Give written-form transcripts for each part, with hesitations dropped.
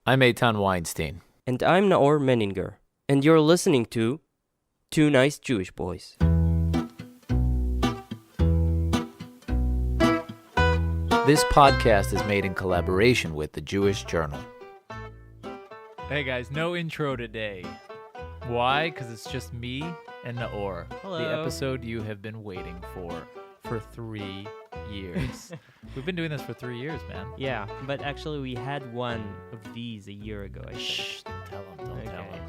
I'm Eytan Weinstein. And I'm Naor Menninger. And you're listening to Two Nice Jewish Boys. This podcast is made in collaboration with the Jewish Journal. Hey guys, no intro today. Why? Because it's just me and Naor. Hello. The episode you have been waiting for 3 years. We've been doing this for 3 years, man. Yeah, but actually we had one of these a year ago, I think. Shh, don't tell him, don't tell him.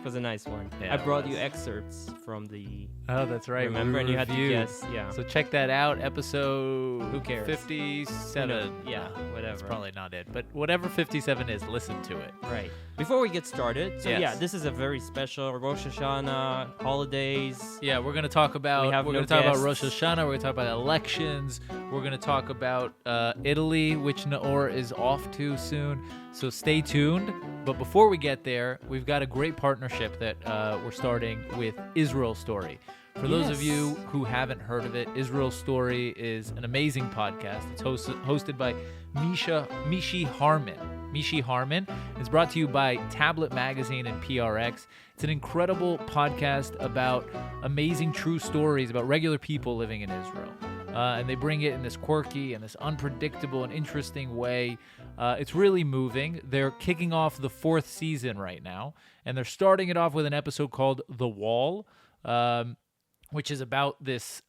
It was a nice one. Yeah, I brought it you was. excerpts from the... Oh, that's right. Remember? And you had to reviewed. guess. Yeah. So check that out, episode Who cares? 57. Yeah, whatever. That's probably not it, but whatever 57 is, listen to it. Right. Before we get started, so Yes. yeah, this is a very special Rosh Hashanah, holidays. Yeah, we're gonna talk about We have no Rosh guests. Hashanah. We're gonna talk about elections. We're gonna talk about Italy, which Naor is off to soon. So stay tuned. But before we get there, we've got a great partnership that we're starting with Israel Story. For those of Yes. you who haven't heard of it, Israel Story is an amazing podcast. It's hosted by Mishi Harman. Mishi Harman is brought to you by Tablet Magazine and PRX. It's an incredible podcast about amazing true stories about regular people living in Israel. And they bring it in this quirky and this unpredictable and interesting way. It's really moving. They're kicking off the 4th season right now, and they're starting it off with an episode called The Wall, which is about this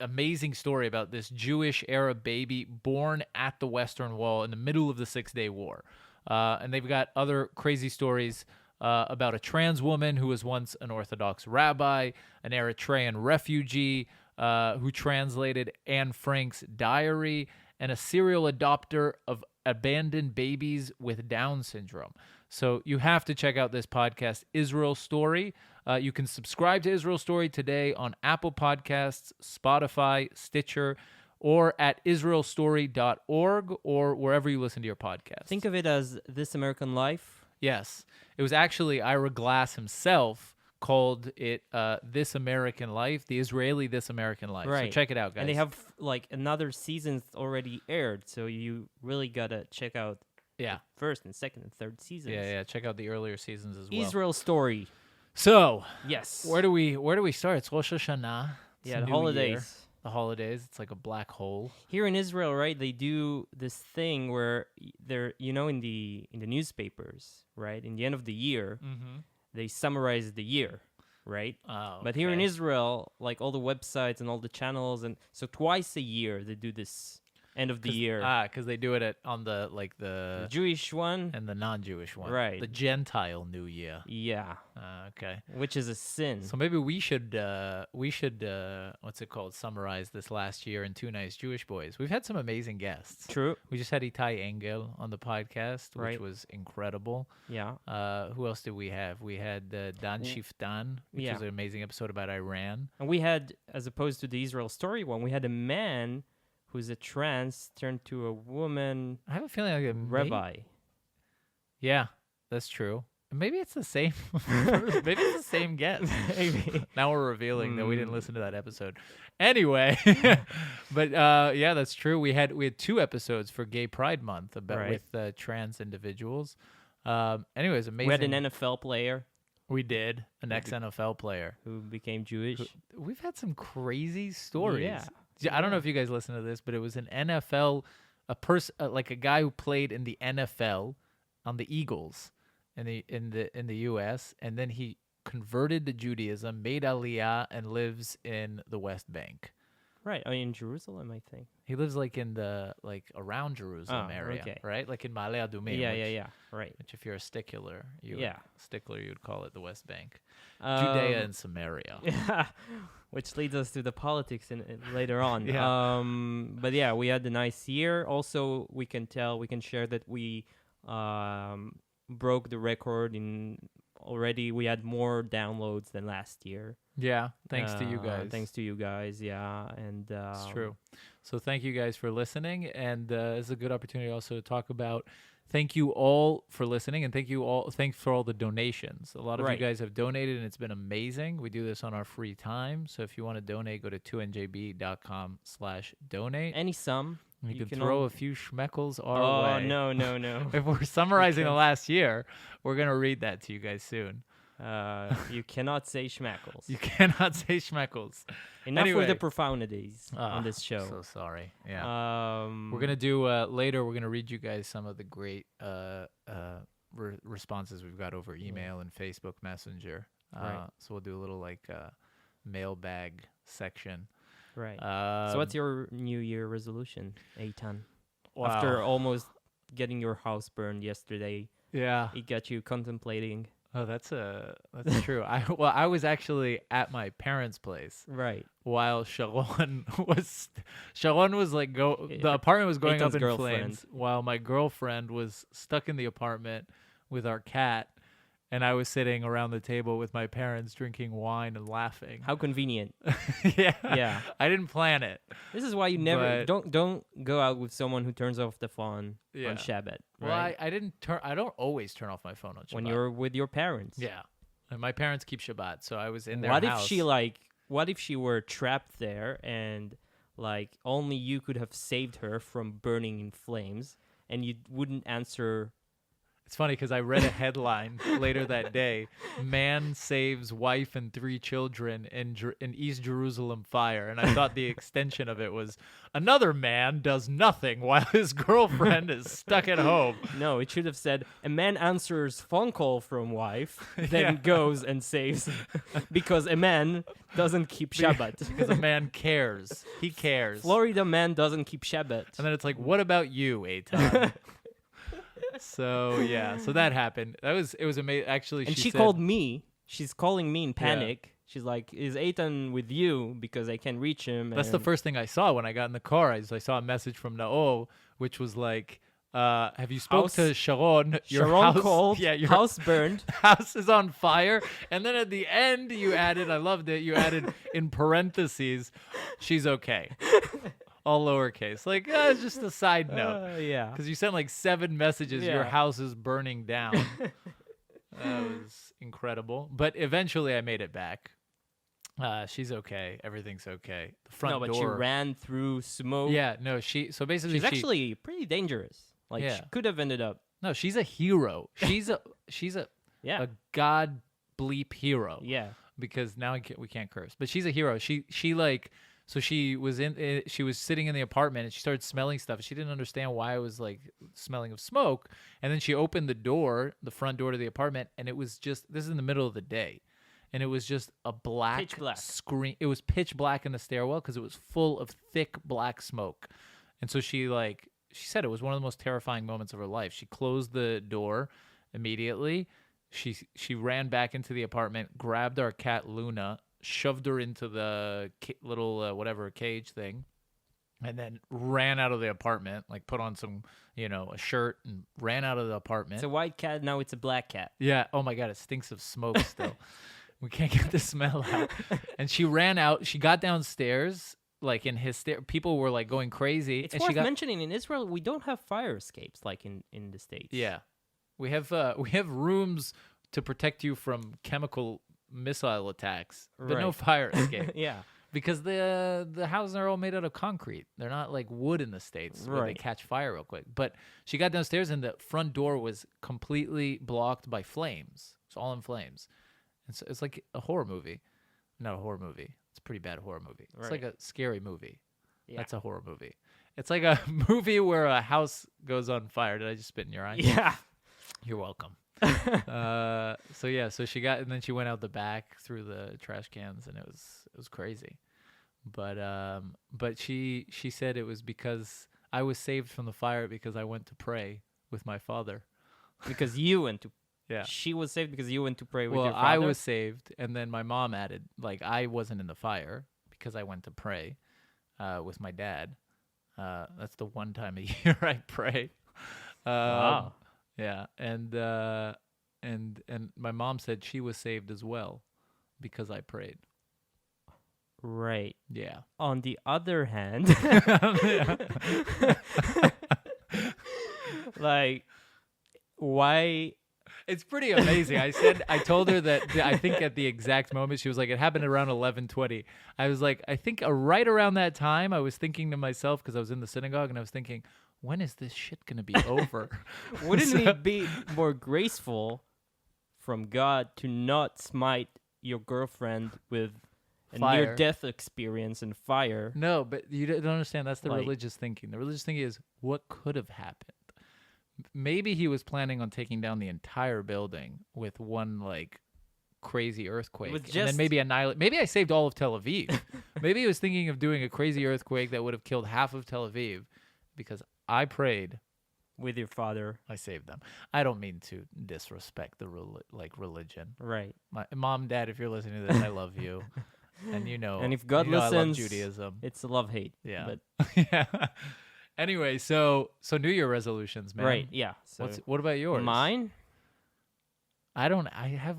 amazing story about this Jewish Arab baby born at the Western Wall in the middle of the 6-Day War. And they've got other crazy stories about a trans woman who was once an Orthodox rabbi, an Eritrean refugee who translated Anne Frank's diary, and a serial adopter of abandoned babies with Down syndrome. So you have to check out this podcast, Israel Story. You can subscribe to Israel Story today on Apple Podcasts, Spotify, Stitcher, or at israelstory.org or wherever you listen to your podcast. Think of it as This American Life. Yes. It was actually Ira Glass himself called it This American Life, the Israeli This American Life. Right. So check it out, guys. And they have like another season already aired, so you really gotta check out Yeah. first and second and third seasons. Yeah. Check out the earlier seasons as well. Israel Story. So, Yes. where do we start? It's Rosh Hashanah. It's Yeah, a the new holidays. year. The holidays. It's like a black hole. Here in Israel, right, they do this thing where they're, in the newspapers, right, in the end of the year, Mm-hmm. they summarize the year, right? Oh, But here in okay. Israel, like all the websites and all the channels, and so twice a year they do this end of the year. because they do it on the The Jewish one, and the non-Jewish one, Right. The Gentile New Year. yeah, Okay. which is a sin. So maybe we should what's it called? Summarize this last year in Two Nice Jewish Boys. We've had some amazing guests. True. We just had Itai Engel on the podcast, which Right. was incredible. Yeah. Who else did we have? We had Dan Shiftan, which Yeah. was an amazing episode about Iran. And we had, as opposed to the Israel Story one, we had a man who's a trans turned to a woman I have a feeling like a rabbi. Yeah, that's true. Maybe it's the same. Maybe it's the same guest. Maybe. Now we're revealing that we didn't Hmm. listen to that episode. Anyway, but yeah, that's true. We had 2 episodes for Gay Pride Month about Right. with trans individuals. Anyways, amazing. We had an NFL player We did an ex-NFL player. who became Jewish. We've had some crazy stories. Yeah. I don't know if you guys listen to this, but it was an NFL, like a guy who played in the NFL on the Eagles in the U.S. and then he converted to Judaism, made Aliyah, and lives in the West Bank. Right. I mean, in Jerusalem, I think. He lives like in the around Jerusalem Oh, area, okay. right? Like in Ma'ale Adumim. Yeah. Right. Which, if you're a stickler, Yeah. you'd call it the West Bank, Judea and Samaria. Yeah. Which leads us to the politics later on. Yeah. But yeah, we had a nice year. Also, we can share that we broke the record already. We had more downloads than last year. Yeah, thanks to you guys. Thanks to you guys, yeah. And It's true. So thank you guys for listening, and it's a good opportunity also to talk about. Thank you all for listening, and thanks for all the donations. A lot of Right. you guys have donated, and it's been amazing. We do this on our free time, so if you want to donate, go to 2njb.com/donate. Any sum. You can can throw all- a few schmeckles our Oh way. no, no, no. If we're summarizing the can't. last year, we're gonna read that to you guys soon. You cannot say schmackles. You cannot say schmeckles. Enough with Anyway. the profanities Ah, on this show. So sorry. Yeah. Um, We're gonna do later. We're gonna read you guys some of the great responses we've got over email and Facebook Messenger. Right. So we'll do a little like mailbag section. right. So So what's your New Year resolution, Eytan? wow. After almost getting your house burned yesterday, Yeah. it got you contemplating. Oh, that's true. I was actually at my parents' place Right. while Sharon was like the apartment was going Eitan's up in girlfriend. flames while my girlfriend was stuck in the apartment with our cat, and I was sitting around the table with my parents drinking wine and laughing. How convenient. Yeah. Yeah. I didn't plan it. This is why you never But- don't go out with someone who turns off the phone Yeah. on Shabbat. Well, Right? I don't always turn off my phone on Shabbat. When you're with your parents. Yeah. And my parents keep Shabbat, so I was in their What house. if she were trapped there and like only you could have saved her from burning in flames and you wouldn't answer. It's funny because I read a headline later that day: "Man saves wife and 3 children in East Jerusalem fire," and I thought the extension of it was another man does nothing while his girlfriend is stuck at home. No, it should have said a man answers phone call from wife, then Yeah. goes and saves because a man doesn't keep Shabbat. Because a man cares. He cares. Florida man doesn't keep Shabbat. And then it's like, what about you, Eitan? So yeah, so that happened. It was amazing. Actually, And she said, called me. She's calling me in panic. She's like, "Is Eytan with you? Because I can't reach him." That's the and- first thing I saw when I got in the car. I saw a message from Naor, which was like, "Have you spoke to Sharon? Your Sharon house, called. Yeah, your House burned. house is on fire." And then at the end, you added, I loved it. You added in parentheses, "She's okay." All lowercase. Like, it's just a side note. Yeah. Because you sent like 7 messages, your Yeah. house is burning down. That was incredible. But eventually I made it back. She's okay. Everything's okay. The front No, but door. she ran through smoke. Yeah, no, so basically She's actually pretty dangerous. Like Yeah. she could have ended up. no, she's a hero. She's a Yeah. a god bleep hero. Yeah. Because now we can't curse. But she's a hero. She like so she was she was sitting in the apartment and she started smelling stuff. She didn't understand why it was like smelling of smoke. And then she opened the front door to the apartment, and it was just, this is in the middle of the day, and it was just a Pitch black. screen. It was pitch black in the stairwell because it was full of thick black smoke. And so she said it was one of the most terrifying moments of her life. She closed the door immediately. She ran back into the apartment, grabbed our cat Luna, shoved her into the little whatever cage thing, and then ran out of the apartment, like put on some, a shirt, and ran out of the apartment. It's a white cat. Now it's a black cat. Yeah. Oh my God, it stinks of smoke still. We can't get the smell out. And she ran out. She got downstairs, like in hysteria. People were like going crazy. It's and worth she got, mentioning in Israel we don't have fire escapes like in the States. Yeah, we have rooms to protect you from chemical missile attacks, but no Right. fire escape. Yeah. Because the houses are all made out of concrete. They're not like wood in the States where they Right. catch fire real quick. But she got downstairs and the front door was completely blocked by flames. It's all in flames. And so it's like a horror movie. Not a horror movie. It's a pretty bad horror movie. It's like Right. a scary movie. Yeah. That's a horror movie. It's like a movie where a house goes on fire. Did I just spit in your eye? Yeah. You're welcome. So she got, and then she went out the back through the trash cans, and it was crazy. But she said it was because I was saved from the fire because I went to pray with my father. Because you went to. Yeah. She was saved because you went to pray with Well, your father. I was saved, and then my mom added, like, I wasn't in the fire because I went to pray with my dad. That's the one time a year I pray. Wow. Yeah, and my mom said she was saved as well because I prayed. Right. Yeah. On the other hand, like, why It's pretty amazing. I told her that I think at the exact moment she was like, it happened around 11:20. I was like, I think right around that time, I was thinking to myself because I was in the synagogue and I was thinking, when is this shit gonna be over? Wouldn't it be more graceful from God to not smite your girlfriend with a Fire. near-death experience and fire? No, but you don't understand. That's the Like- religious thinking. The religious thinking is what could have happened. Maybe he was planning on taking down the entire building with one like crazy earthquake, was and then just- maybe annihilate. Maybe I saved all of Tel Aviv. Maybe he was thinking of doing a crazy earthquake that would have killed half of Tel Aviv, because I prayed. With your father. I saved them. I don't mean to disrespect the religion. Right. My mom, dad, if you're listening to this, I love you, and you know. And if God you know I love listens, Judaism. it's a love-hate. Yeah. But, Yeah. Anyway, so New Year resolutions, man. right, yeah. So What about yours? mine? I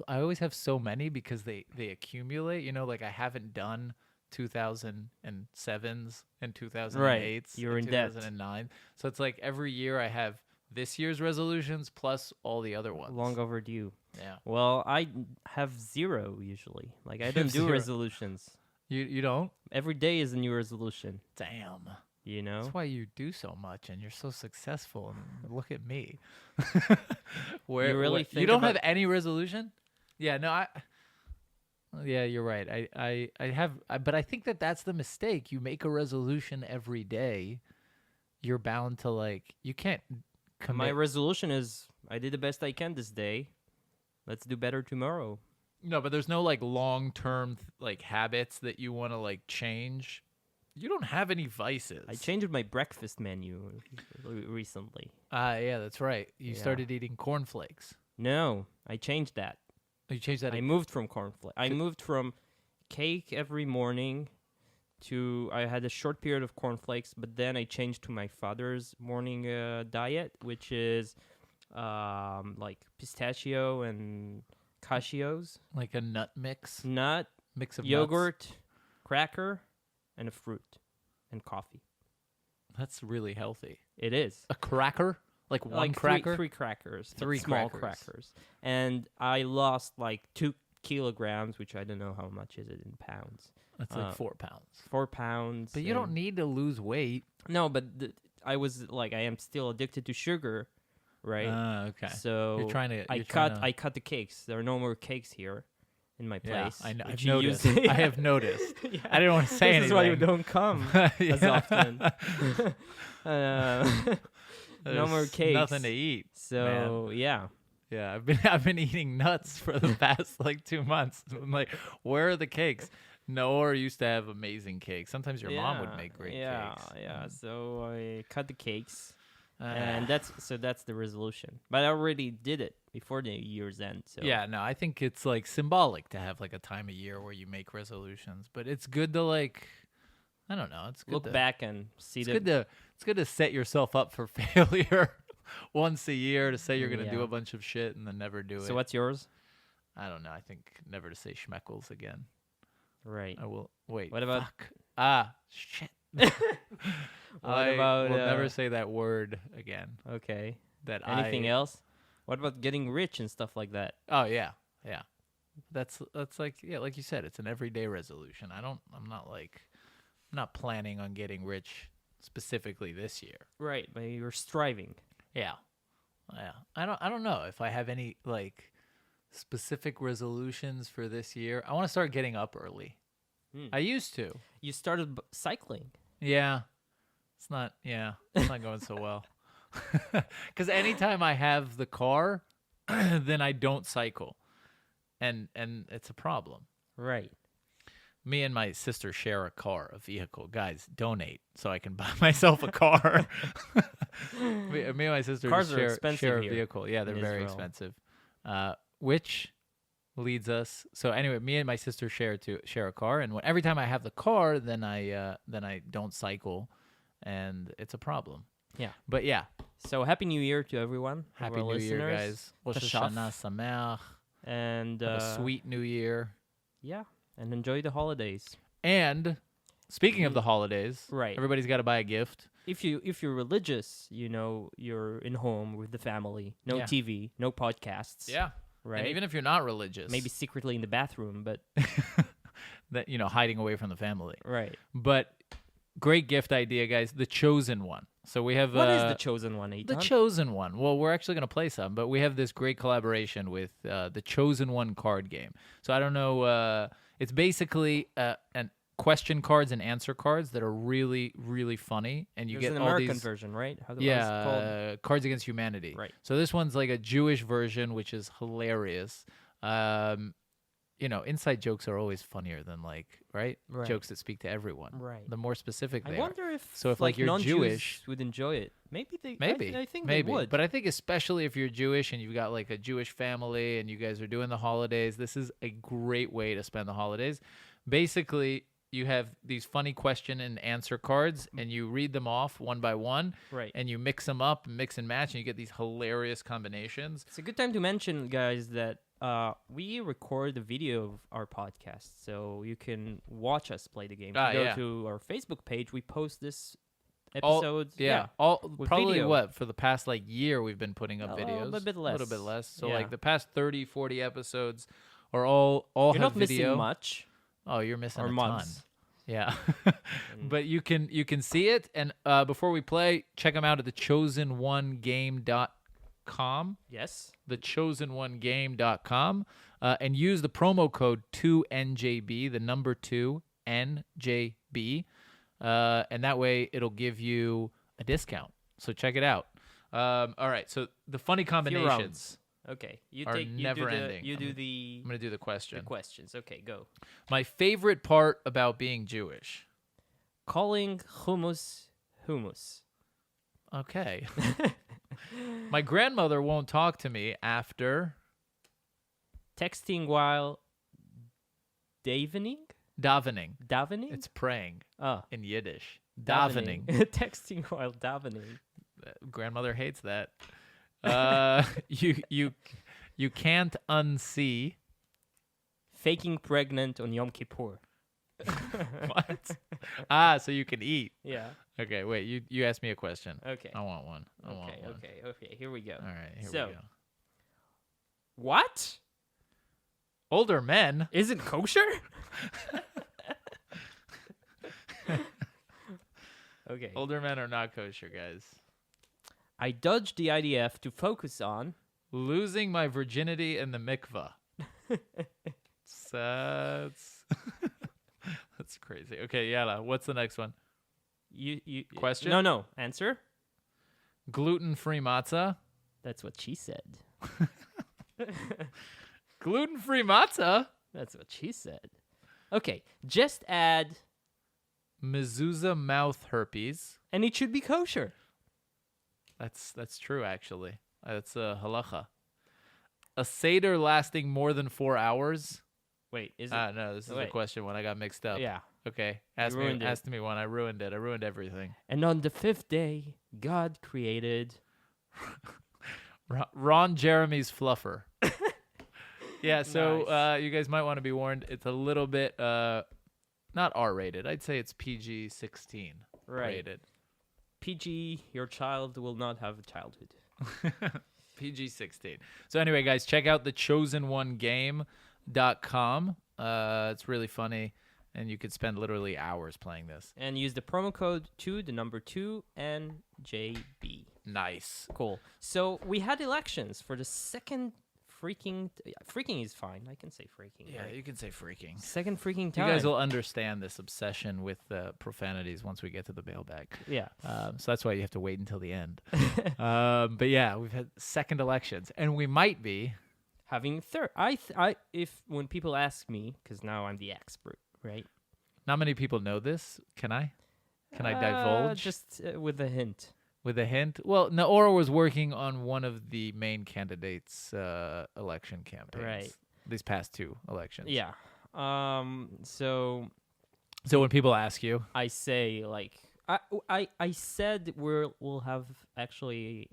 always have so many because they accumulate. You know, like I haven't done 2007s and 2008s. You're and in debt. 2009. So it's like every year I have this year's resolutions plus all the other ones. Long overdue. Yeah. Well, I have 0 usually. Like, I You don't have do 0. resolutions. You don't? Every day is a new resolution, Damn. you know? That's why you do so much and you're so successful. And look at me. Where You really you think don't about- have any resolution? Yeah, no, yeah, you're right. But I think that's the mistake. You make a resolution every day. You're bound to you can't My commit. resolution is I did the best I can this day. Let's do better tomorrow. No, but there's no long-term habits that you want to change. You don't have any vices. I changed my breakfast menu recently. Yeah, that's right. You Yeah. started eating cornflakes. No, I changed that. You changed that. I moved from cornflakes. I moved from cake every morning to I had a short period of cornflakes, but then I changed to my father's morning diet, which is pistachio and cashews, like a nut mix, nut, mix of nuts. yogurt, cracker, and a fruit, and coffee. That's really healthy. It is. A cracker, one Like cracker. three crackers, but Three small crackers. and I lost 2 kilograms, which I don't know how much is it in pounds. That's 4 pounds. 4 pounds. But you don't and- need to lose weight. No, but I was I am still addicted to sugar, right? Okay. So You're trying to. I you're cut trying to- I cut the cakes. There are no more cakes here in my Yeah, place. I know. which I've you noticed. use- I have noticed. Yeah. I didn't want to say This anything. is why you don't come as Yeah. often. No more There's cakes. Nothing to eat. So yeah, Yeah, I've been eating nuts for the past 2 months. I'm like, where are the cakes? Naor used to have amazing cakes. Sometimes your mom would make great cakes. Yeah. So I cut the cakes, Uh, and that's the resolution. But I already did it before the year's end. So Yeah, no, I think it's symbolic to have a time of year where you make resolutions, but it's good to I don't know, it's good look to, back and see It's the good to set yourself up for failure once a year, to say you're going to do Yeah. a bunch of shit and then never do it. So what's yours? I don't know. I think never to say schmeckles again. Right. I will wait. What about- fuck. Shit. What about will never say that word again. okay? That Anything else? What about getting rich and stuff like that? Oh yeah, yeah. That's like you said, it's an everyday resolution. I'm not planning on getting rich specifically this year. Right, but you're striving. Yeah. I don't know if I have any specific resolutions for this year. I want to start getting up early. I used to. You started cycling. Yeah. It's not going so well. Cuz anytime I have the car, then I don't cycle. And it's a problem. Right. Me and my sister share a vehicle. Guys, donate so I can buy myself a car. me and my sister Cars are share expensive a here vehicle. Yeah, they're in very Israel. expensive. Which leads us. So anyway, me and my sister share a car, and every time I have the car, then I don't cycle, and it's a problem. Yeah. But yeah, So happy New Year to everyone. of Happy our New Year, listeners. guys. Rosh Tashaf. Hashanah Sameach. And Have a sweet New Year. yeah, and enjoy the holidays. And speaking of the holidays, Right. everybody's got to buy a gift. if you're religious, you're in home with the family, no Yeah. TV, no podcasts. Yeah. Right. And even if you're not religious, Maybe secretly in the bathroom, but that hiding away from the family. right. But great gift idea, guys. The Chosen One. So we have What is the chosen one, Eytan? The Chosen One. Well, we're actually going to play some, but we have this great collaboration with the Chosen One card game. So I don't know. It's basically an question cards and answer cards that are really, really funny, and you There's get an all American these. version, right? How is it called? Cards Against Humanity. Right. So this one's like a Jewish version, which is hilarious. Inside jokes are always funnier than Right. jokes that speak to everyone. Right. The more specific they I are. wonder if So if, like, you're non-Jews Jewish- would enjoy it. Maybe they. Maybe. I think maybe. they would. But I think especially if you're Jewish and you've got like a Jewish family and you guys are doing the holidays, this is a great way to spend the holidays. Basically, you have these funny question and answer cards and you read them off one by one. Right. And you mix them up, mix and match, and you get these hilarious combinations. It's a good time to mention, guys, that we record the video of our podcast, so you can watch us play the game. If you go Yeah. to our Facebook page, we post this All- episodes. Probably video. for the past year we've been putting up A videos. little bit A little less. bit less. So Yeah. like the past 30, 40 episodes are all You're have not video. missing much. Oh, you're missing Or a months. ton. Yeah. And- But you can see it, and before we play, check them out at thechosenonegame.com, Yes. thechosenonegame.com, and use the promo code 2NJB, the number 2NJB, and that way it'll give you a discount. So check it out. All right, so the funny combinations. rounds. Okay. You Are take. You never do the. ending. You do I'm the going to do the question. questions. Okay, go. My favorite part about being Jewish. Calling hummus hummus. Okay. My grandmother won't talk to me after Texting while davening. davening. Davening. It's praying Oh. in Yiddish. Davening. Texting while davening. Grandmother hates that. You can't unsee. Faking pregnant on Yom Kippur. What? So you can eat. Yeah. Okay, wait. You asked me a question. Okay. I want one. I want one. Okay. Here we go. All right, here So- we go. What? Older men. Isn't kosher? Okay. Older men are not kosher, guys. I dodged the IDF to focus on. Losing my virginity in the mikvah. That's that's crazy. Okay, Yala, what's the next one? You Question? No. Answer. Gluten-free matzah. That's what she said. Gluten-free matzah. That's what she said. Okay. Just add, Mezuzah mouth herpes. and it should be kosher. That's true, actually. That's a halacha. A seder lasting more than 4 hours. Wait, is it? No, this is a Wait. question one. I got mixed up. Yeah. Okay, ask ruined it. me one. I ruined it. I ruined everything. And on the fifth day, God created. Ron Jeremy's fluffer. Yeah, so you guys might want to be warned. It's a little bit not R-rated. I'd say it's PG-16 Right. rated. PG, your child will not have a childhood. PG-16. So anyway, guys, check out thechosenonegame.com. It's really funny, and you could spend literally hours playing this. And use the promo code 2 NJB. Nice. Cool. So we had elections for the second freaking is fine. I can say freaking. Yeah, right? you can say freaking. Second freaking You time. guys will understand this obsession with profanities once we get to the mailbag. Yeah. So that's why you have to wait until the end. But yeah, we've had second elections, and we might be. Having third. If when people ask me, because now I'm the expert, right? Not many people know this. Can I divulge? Just with a hint. With a hint? Well, Naor was working on one of the main candidates' election campaigns. Right. These past two elections. Yeah. So when people ask you, I say like I said we'll have actually.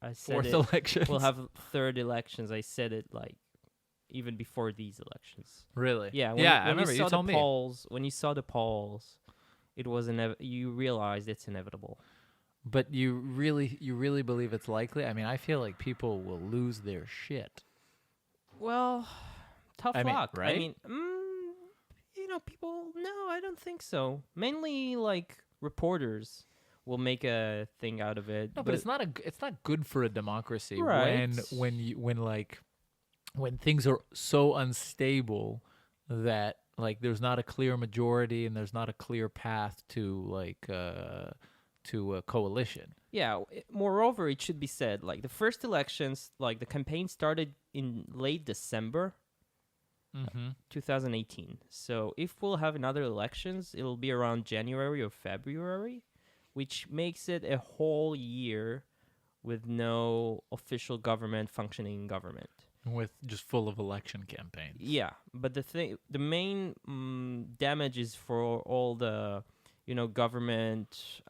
I said fourth it, elections. we'll have third elections. I said it like even before these elections. Really? Yeah. I remember you you saw told the me. polls, when you saw the polls, it was you realized it's inevitable. But you really believe it's likely? I mean, I feel like people will lose their shit. Well, tough I mean, luck. right? I mean, people. No, I don't think so. Mainly, like reporters will make a thing out of it. No, but it's not good for a democracy Right. when things are so unstable that like there's not a clear majority and there's not a clear path to a coalition. Yeah. Moreover, it should be said, like the first elections, like the campaign started in late December Mm-hmm. 2018. So if we'll have another elections, it'll be around January or February, which makes it a whole year with no official government, functioning government. With just full of election campaigns. Yeah, but the main damage is for all the, government,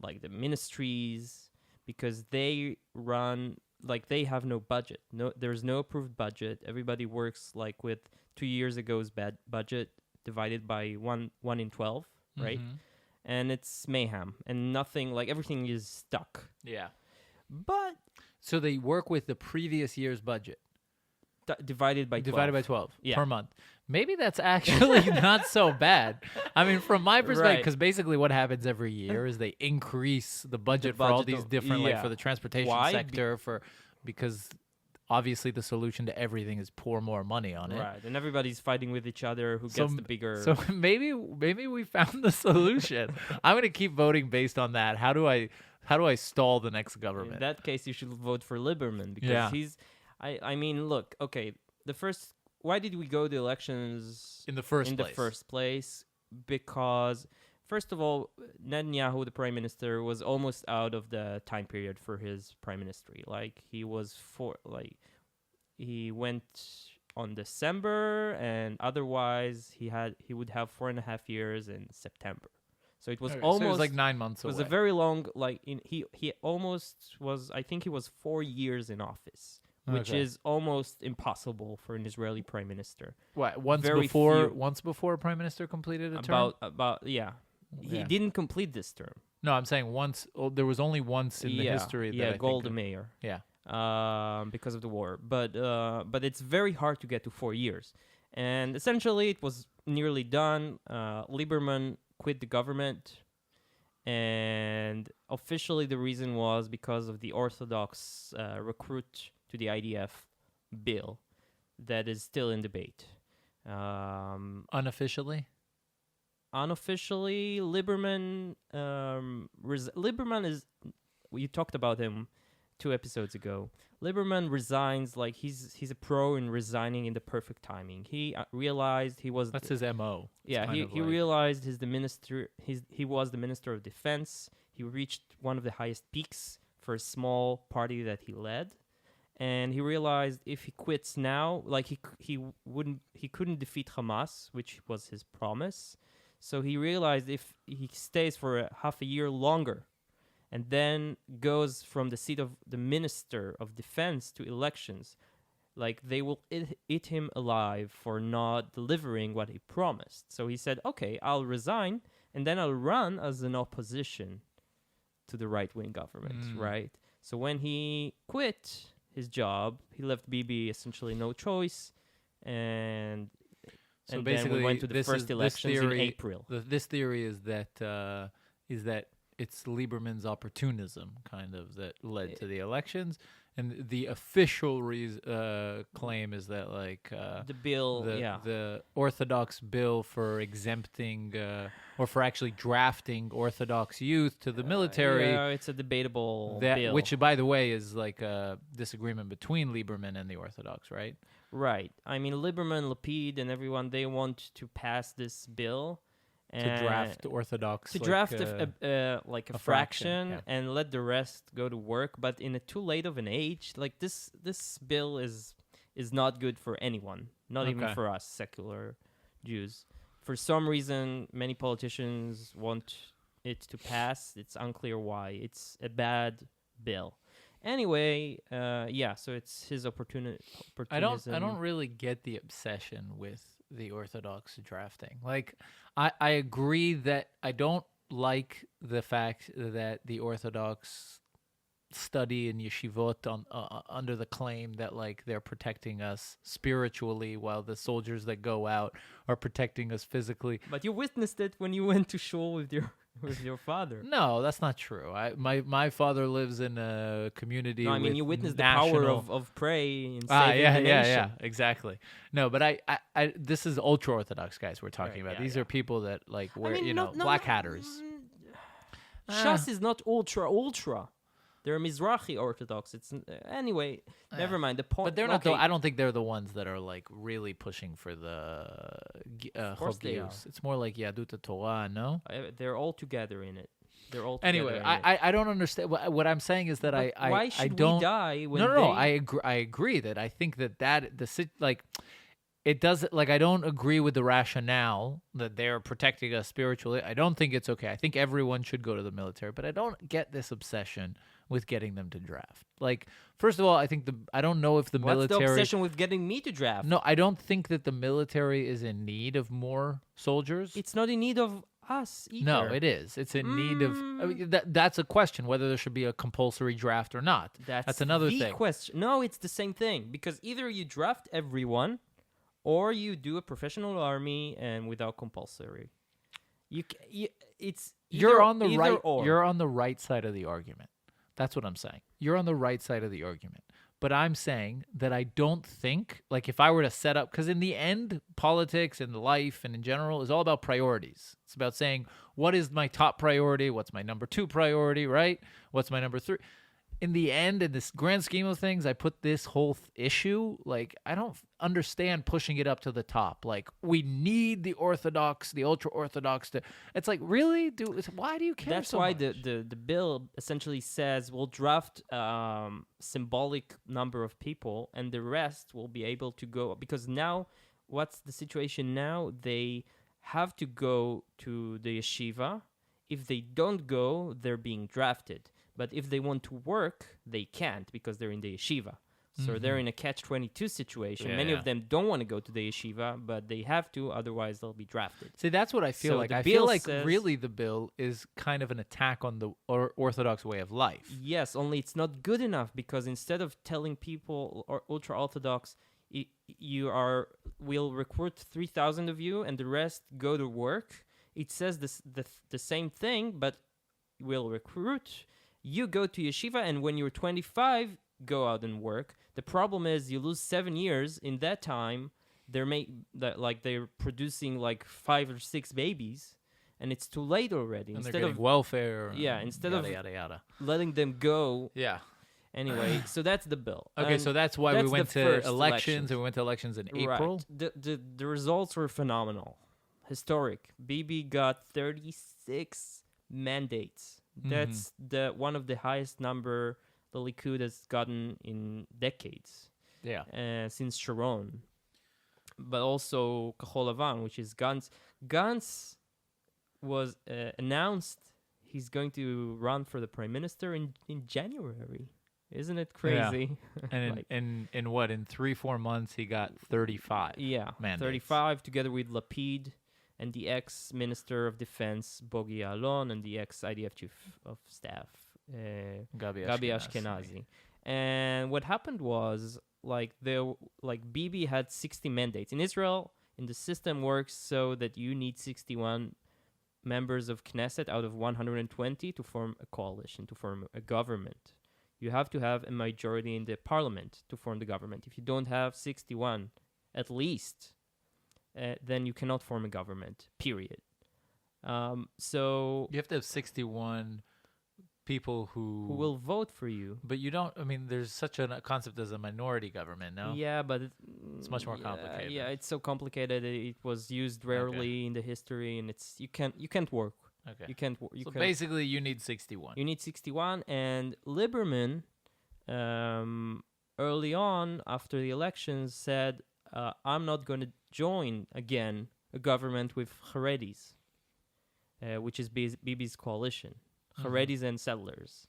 like the ministries, because they run like they have no budget. No, there's no approved budget. Everybody works like with 2 years ago's bad budget divided by one in 12, right? Mm-hmm. And it's mayhem and nothing. Like everything is stuck. Yeah. But So they work with the previous year's budget. divided by 12. Yeah. Per month. Maybe that's actually not so bad. I mean, from my perspective, Right. because basically what happens every year is they increase the budget for all budget these of- different, like yeah. for the transportation Why? sector, because obviously the solution to everything is pour more money on it. Right, and everybody's fighting with each other who gets the bigger. So maybe we found the solution. I'm gonna keep voting based on that. How do I stall the next government? In that case, you should vote for Lieberman because Yeah. he's. I mean, look. Okay, why did we go to elections in the first in place. the first place? Because first of all, Netanyahu, the prime minister, was almost out of the time period for his prime ministry. Like he went on December, and otherwise he would have 4.5 years in September. So it was Okay, almost so it was like 9 months it was away. a very long he almost was. I think he was 4 years in office, which Okay. is almost impossible for an Israeli prime minister. What, once very before few- a prime minister completed a term? About yeah. He Yeah. didn't complete this term. No, I'm saying once. Oh, there was only once in the history that I think Golda of- Meir. Yeah. Because of the war. But it's very hard to get to 4 years. And essentially, it was nearly done. Lieberman quit the government. And officially, the reason was because of the Orthodox recruit to the IDF bill that is still in debate. Unofficially. Unofficially, Lieberman Lieberman is. You talked about him 2 episodes ago. Lieberman resigns like he's a pro in resigning in the perfect timing. He realized he was. That's his MO. It's Yeah, kind he of like- realized he was the minister of defense. He reached one of the highest peaks for a small party that he led, and he realized if he quits now, like he couldn't defeat Hamas, which was his promise. So he realized if he stays for half a year longer, and then goes from the seat of the minister of defense to elections, like they will eat him alive for not delivering what he promised. So he said, okay, I'll resign and then I'll run as an opposition to the right-wing government, right? So when he quit his job, he left Bibi essentially no choice, and So then basically, we went to the this first is- this elections theory- in April. This theory is that it's Lieberman's opportunism kind of that led to the elections, and the official claim is that like The bill, the Orthodox bill for exempting or for actually drafting Orthodox youth to the military. Yeah, it's a debatable That, bill. which, by the way, is like a disagreement between Lieberman and the Orthodox, right? Right. I mean, Lieberman, Lapid, and everyone, they want to pass this bill. To draft Orthodox. To like, draft a fraction yeah. and let the rest go to work. But in a too late of an age, like this bill is not good for anyone, not even Okay. for us, secular Jews. For some reason, many politicians want it to pass. It's unclear why. It's a bad bill. Anyway, so it's his opportunism. I don't really get the obsession with the Orthodox drafting. Like, I agree that I don't like the fact that the Orthodox study in yeshivot on under the claim that like they're protecting us spiritually, while the soldiers that go out are protecting us physically. But you witnessed it when you went to shul with your father. No, that's not true. My father lives in a community. No, I mean with you witnessed national... the power of pray and saving the nation. Yeah, exactly. No, but I this is ultra Orthodox guys we're talking Right, about. yeah, These yeah. are people that like wear, No, black hatters. Shas is not ultra. They're Mizrahi Orthodox. It's anyway. Never mind. The point. But they're not. I don't think they're the ones that are like really pushing for the course they Chogiyus. It's more like Yadut Torah, no? They're all together in it. They're all together Anyway, in it. I don't understand. What I'm saying is that But I why should don't. we die when No. they... I agree that I think like it does like I don't agree with the rationale that they're protecting us spiritually. I don't think it's okay. I think everyone should go to the military, but I don't get this obsession with getting them to draft. Like, first of all, I think I don't know if the What's military... the obsession with getting me to draft? No, I don't think that the military is in need of more soldiers. It's not in need of us either. No, it is. It's in need of... I mean, that's a question, whether there should be a compulsory draft or not. That's another the thing. question. No, it's the same thing. Because either you draft everyone, or you do a professional army and without compulsory. You're on the right. Or. You're on the right side of the argument. That's what I'm saying. You're on the right side of the argument. But I'm saying that I don't think, like if I were to set up, because in the end, politics and life and in general is all about priorities. It's about saying, what is my top priority? What's my number 2 priority, right? What's my number 3? In the end, in this grand scheme of things, I put this whole issue, like, I don't understand pushing it up to the top. Like, we need the Orthodox, the ultra-Orthodox to... It's like, really? Why do you care That's so why much? the bill essentially says we'll draft symbolic number of people and the rest will be able to go. Because now, what's the situation now? They have to go to the yeshiva. If they don't go, they're being drafted. But if they want to work, they can't because they're in the yeshiva. So they're in a catch-22 situation. Yeah, Many yeah. of them don't want to go to the yeshiva, but they have to, otherwise they'll be drafted. See, that's what I feel So like. the I feel bill like says- really the bill is kind of an attack on the Orthodox way of life. Yes, only it's not good enough because instead of telling people or ultra-Orthodox, we'll recruit 3,000 of you and the rest go to work, it says the same thing, but we'll recruit... You go to yeshiva, and when you're 25, go out and work. The problem is you lose 7 years. In that time, they're producing like 5 or 6 babies, and it's too late already. And Instead they're getting of welfare. instead yada, of yada, yada. letting them go. Yeah. Anyway, so that's the bill. Okay, And so that's why we that's went the to first elections, and we went to elections in April. Right. The results were phenomenal, historic. Bibi got 36 mandates. That's one of the highest number the Likud has gotten in decades. Yeah. Since Sharon, but also Kahol Lavan, which is Gantz. Gantz was announced he's going to run for the prime minister in January. Isn't it crazy? And Like- in what, in 3-4 months, he got 35. Yeah, mandates. 35 together with Lapid and the ex-Minister of Defense, Bogi Ya'alon, and the ex-IDF Chief of Staff, Gabi Gabi Ashkenazi. And what happened was, Bibi had 60 mandates. In Israel, in the system works so that you need 61 members of Knesset out of 120 to form a coalition, to form a government. You have to have a majority in the parliament to form the government. If you don't have 61, at least, then you cannot form a government, period. So You have to have 61 people who will vote for you. But you don't. I mean, there's such a concept as a minority government. No. Yeah, but It's much more complicated. Yeah, it's so complicated. It was used rarely in the history, and you can't work. Okay. You can't. So basically, you need 61. You need 61, and Lieberman, early on after the elections, said, "I'm not going to join again a government with Haredis, which is Bibi's coalition, Haredis and settlers,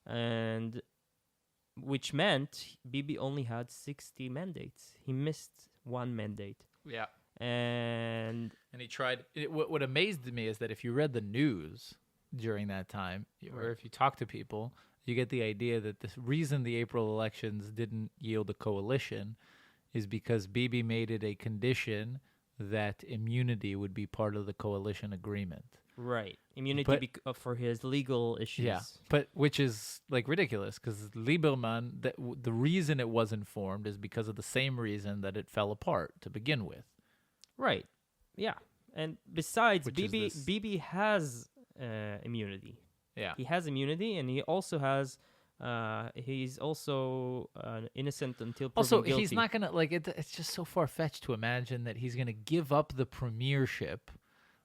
and which meant Bibi only had 60 mandates. He missed one mandate." Yeah. And And he tried. What amazed me is that if you read the news during that time, or Right. if you talk to people, you get the idea that the reason the April elections didn't yield a coalition is because Bibi made it a condition that immunity would be part of the coalition agreement. right, immunity But for his legal issues. yeah, but which is like ridiculous because Lieberman, the reason it wasn't formed is because of the same reason that it fell apart to begin with. Right. Yeah. And besides, Which is this- Bibi has immunity. Yeah. He has immunity, and he also has. He's also innocent until proven Also, guilty. he's not gonna like it. It's just so far fetched to imagine that he's gonna give up the premiership,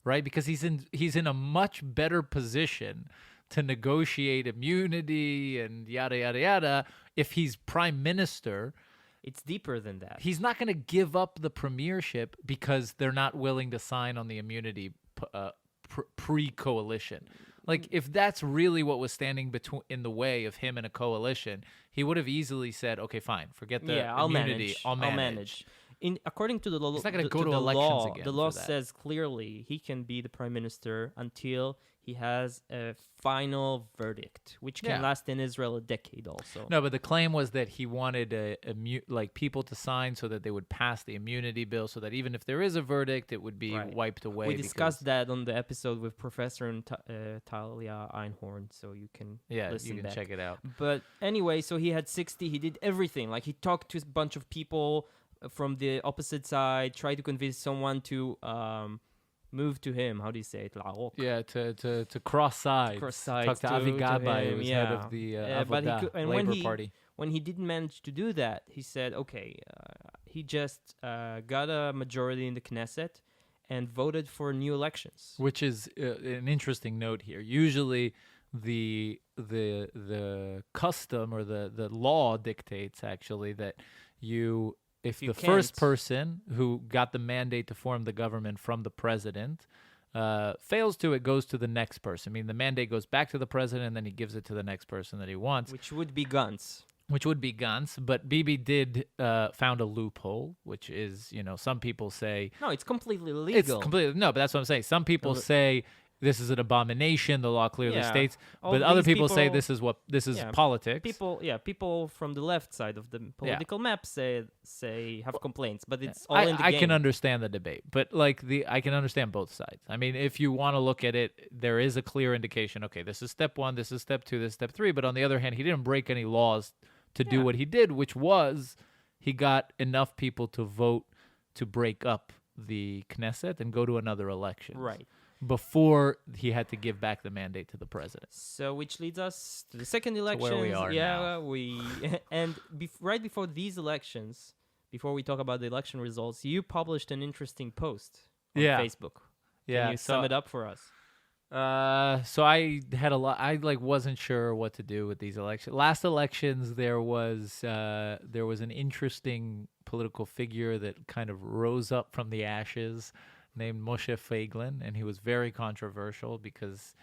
right? Because he's in a much better position to negotiate immunity and yada yada yada. If he's prime minister, It's deeper than that. he's not gonna give up the premiership because they're not willing to sign on the immunity pre-coalition. Like, if that's really what was standing in the way of him and a coalition, he would have easily said, "Okay, fine, forget the I'll immunity. manage. I'll manage." According to the law, He's not gonna go to elections law, again the law for that. says clearly he can be the prime minister until he has a final verdict, which can Yeah. last in Israel a decade. Also, No, but the claim was that he wanted like people to sign so that they would pass the immunity bill, so that even if there is a verdict, it would be Right. wiped away. we discussed that on the episode with Professor Talia Einhorn, so you can Yeah, listen you can back. check it out. But anyway, so he had 60. He did everything. Like, he talked to a bunch of people from the opposite side, tried to convince someone to move to him. How do you say it? La'ok. Yeah, to cross sides. Cross sides Talk to Avi to Gabay, him, who was yeah. head of the But he Avodah and when Labor he- Party. When he didn't manage to do that, he said, okay, he just got a majority in the Knesset and voted for new elections. Which is an interesting note here. Usually, the custom or the law dictates actually that if You the first can't. person who got the mandate to form the government from the president fails to, it goes to the next person. I mean, the mandate goes back to the president, and then he gives it to the next person that he wants, Which would be Gantz. which would be Gantz. But Bibi did found a loophole, which is, some people say No, it's completely it's legal. completely no, but that's what I'm saying. Some people No, say this is an abomination. The law clearly Yeah. states, All but other these people say people- this is Yeah, politics. People from the left side of the political map say have complaints, but it's all in the I game. can understand the debate, but I can understand both sides. I mean, if you want to look at it, there is a clear indication. Okay, this is step 1, this is step 2, this is step 3. But on the other hand, he didn't break any laws to do Yeah. what he did, which was he got enough people to vote to break up the Knesset and go to another election. Right. Before he had to give back the mandate to the president. So, which leads us to the second election. where we are now. And right before these elections, before we talk about the election results, you published an interesting post on Yeah. Facebook. Yeah, Can you sum it up for us? So I had a lot. I wasn't sure what to do with these elections. Last elections, there was an interesting political figure that kind of rose up from the ashes, named Moshe Feiglin, and he was very controversial because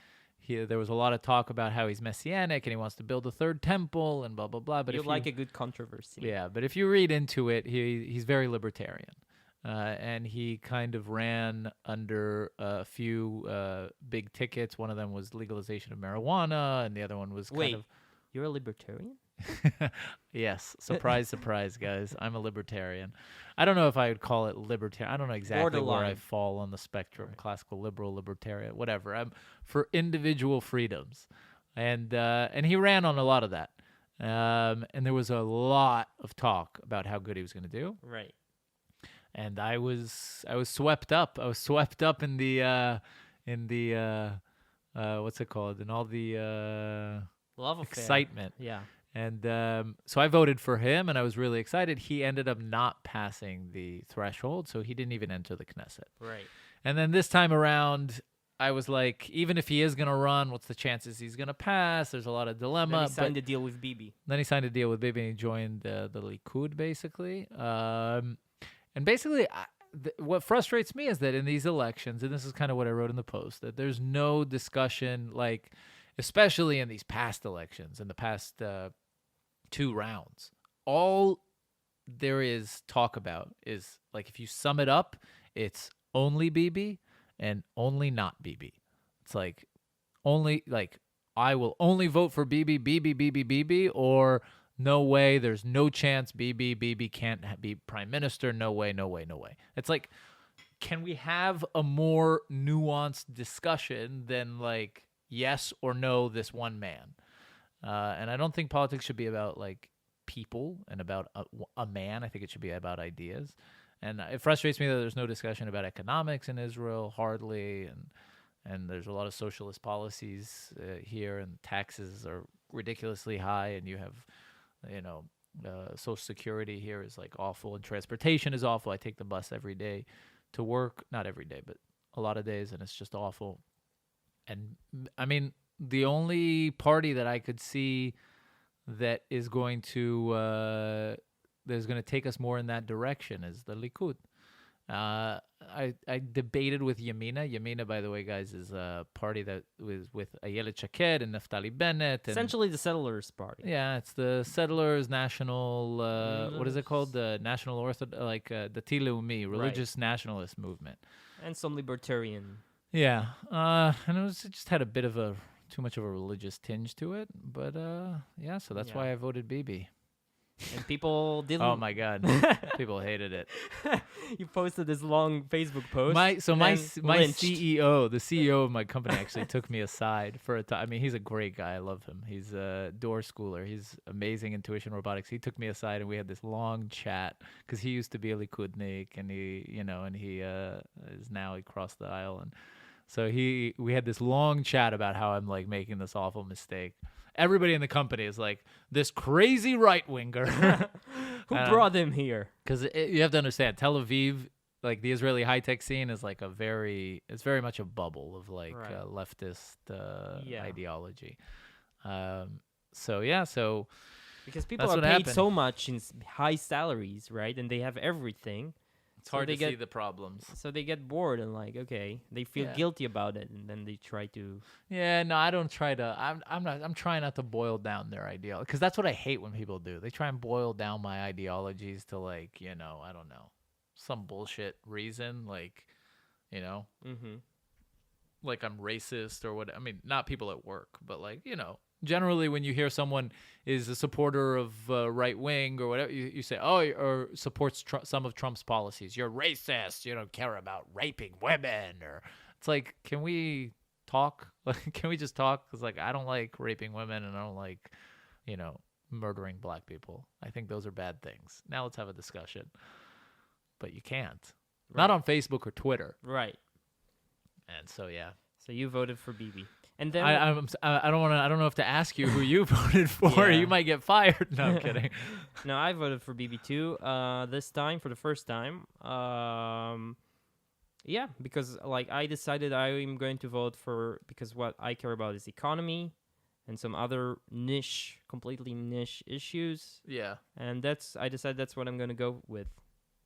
there was a lot of talk about how he's messianic and he wants to build a third temple and blah blah blah. But You if like a good controversy. yeah, but if you read into it, he's very libertarian. And he kind of ran under a few big tickets. One of them was legalization of marijuana, and the other one was Wait, kind of you're a libertarian? yes, surprise, surprise, guys. I'm a libertarian. I don't know if I would call it libertarian. I don't know exactly where I Borderline. fall on the spectrum: classical, liberal, libertarian, whatever. I'm for individual freedoms, and he ran on a lot of that. And there was a lot of talk about how good he was going to do. Right. And I was swept up. I was swept up in the what's it called? In all the Love affair. excitement. Yeah. And so I voted for him, and I was really excited. He ended up not passing the threshold, so he didn't even enter the Knesset. Right. And then this time around, I was like, even if he is going to run, what's the chances he's going to pass? There's a lot of dilemma. Then he signed a deal with Bibi. Then he signed a deal with Bibi, and he joined the Likud, basically. And basically, what frustrates me is that in these elections, and this is kind of what I wrote in the post, that there's no discussion, like, especially in these past elections, in the past 2 rounds, all there is talk about is, like, if you sum it up, it's only Bibi and only not Bibi. It's like only like I will only vote for Bibi, Bibi, Bibi, Bibi, or no way, there's no chance Bibi can't be prime minister. No way, no way, no way. It's like, can we have a more nuanced discussion than like yes or no this one man? And I don't think politics should be about like people and about a man. I think it should be about ideas. And it frustrates me that there's no discussion about economics in Israel, hardly, and there's a lot of socialist policies here, and taxes are ridiculously high, and you have, Social Security here is like awful, and transportation is awful. I take the bus every day to work, not every day, but a lot of days, and it's just awful. And I mean, the only party that I could see that is going to take us more in that direction is the Likud. I debated with Yamina. Yamina, by the way, guys, is a party that was with Ayelet Shaked and Naftali Bennett. And Essentially the Settlers Party. yeah, it's the Settlers National, what is it called? The National Dati Leumi, Religious Nationalist Movement. And some libertarian. Yeah, and it just had a bit of too much of a religious tinge to it. But yeah, so that's why I voted Bibi. And people didn't. Oh my God, people hated it. You posted this long Facebook post. My lynched. CEO, the CEO of my company, actually took me aside for a time. I mean, he's a great guy. I love him. He's a door schooler. He's amazing intuition robotics. He took me aside and we had this long chat because he used to be a Likudnik, and he is now, he crossed the aisle, and so we had this long chat about how I'm like making this awful mistake. Everybody in the company is like, this crazy right-winger. Who brought him here? Because you have to understand, Tel Aviv, like the Israeli high-tech scene is like it's very much a bubble of like leftist ideology. So because people are paid so much in high salaries, right? And they have everything. It's hard to see the problems. So they get bored and like, okay, they feel guilty about it, and then they try to. Yeah, no, I don't try to. I'm trying not to boil down their ideology, because that's what I hate when people do. They try and boil down my ideologies to like, I don't know, some bullshit reason, like, like I'm racist or what. I mean, not people at work, but like, generally when you hear someone is a supporter of right wing or whatever, you say, oh, or supports some of Trump's policies, you're racist, you don't care about raping women. Or it's like, can we talk? Can we just talk? Because like, I don't like raping women, and I don't like, murdering black people. I think those are bad things. Now let's have a discussion. But you can't. Not on Facebook or Twitter. Right. And so yeah. So you voted for Bibi. And then I don't know if to ask you who you voted for. Yeah. You might get fired. No, I'm kidding. No, I voted for Bibi too. This time, for the first time. Yeah, because like I decided I'm going to vote for, because what I care about is economy and some other completely niche issues. Yeah. And I decided that's what I'm going to go with.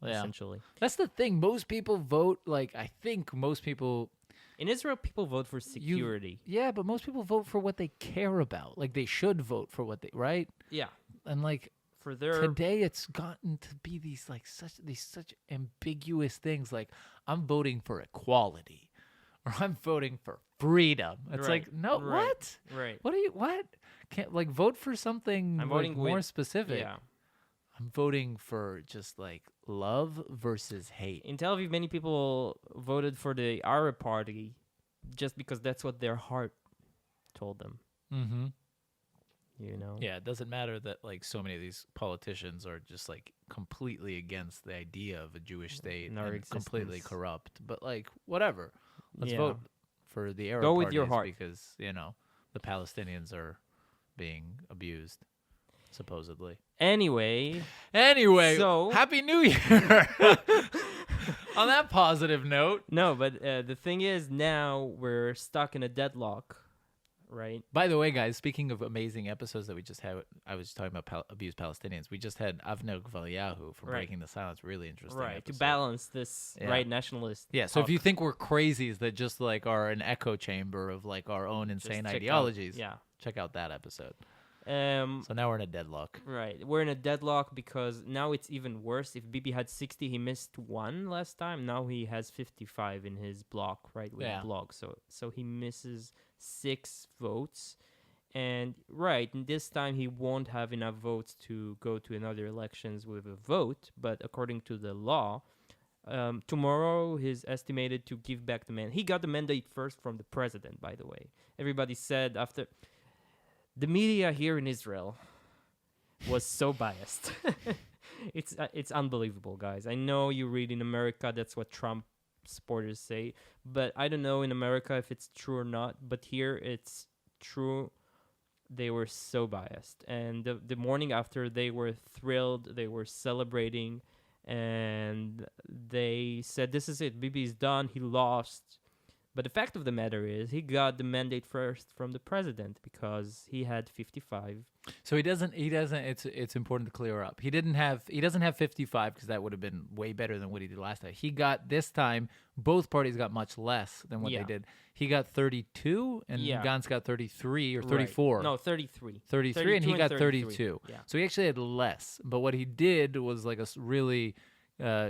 Yeah. Essentially. That's the thing. Most people vote, like, I think most people. In Israel, people vote for security. Yeah, but most people vote for what they care about. Like, they should vote for what they, right? Yeah. And like, for their today it's gotten to be these such ambiguous things. Like, I'm voting for equality, or I'm voting for freedom. It's like, no, what? Right. What? Can't like vote for something more specific. Yeah. I'm voting for just like love versus hate. In Tel Aviv, many people voted for the Arab party just because that's what their heart told them. Mm-hmm. Yeah, it doesn't matter that like so many of these politicians are just like completely against the idea of a Jewish state and completely corrupt. But like, whatever. Let's vote for the Arab parties, with your heart, because the Palestinians are being abused, supposedly. Anyway, so Happy New Year. On that positive note. No, but the thing is, now we're stuck in a deadlock, right? By the way, guys, speaking of amazing episodes that we just had, I was talking about abused Palestinians. We just had Avner Gvalyahu from Breaking the Silence. Really interesting. Right, episode. to balance this nationalist. Yeah, so if you think we're crazies that just like are an echo chamber of like our own insane ideologies, check out that episode. So now we're in a deadlock. Right. We're in a deadlock because now it's even worse. If Bibi had 60, he missed one last time. Now he has 55 in his block, right, with Yeah. the block. So he misses 6 votes. And right, and this time he won't have enough votes to go to another elections with a vote. But according to the law, tomorrow he's estimated to give back the mandate. He got the mandate first from the president, by the way. Everybody said after... The media here in Israel was so biased. It's unbelievable, guys. I know you read in America, that's what Trump supporters say. But I don't know in America if it's true or not. But here it's true. They were so biased. And the morning after, they were thrilled. They were celebrating. And they said, this is it. Bibi's done. He lost. But the fact of the matter is, he got the mandate first from the president because he had 55. So he doesn't. It's important to clear up. He doesn't have 55 because that would have been way better than what he did last time. He got this time. Both parties got much less than what they did. He got 32, and Gantz got 33 or 34. Right. No, 33. 33, and he got 33. 32. Yeah. So he actually had less. But what he did was like a really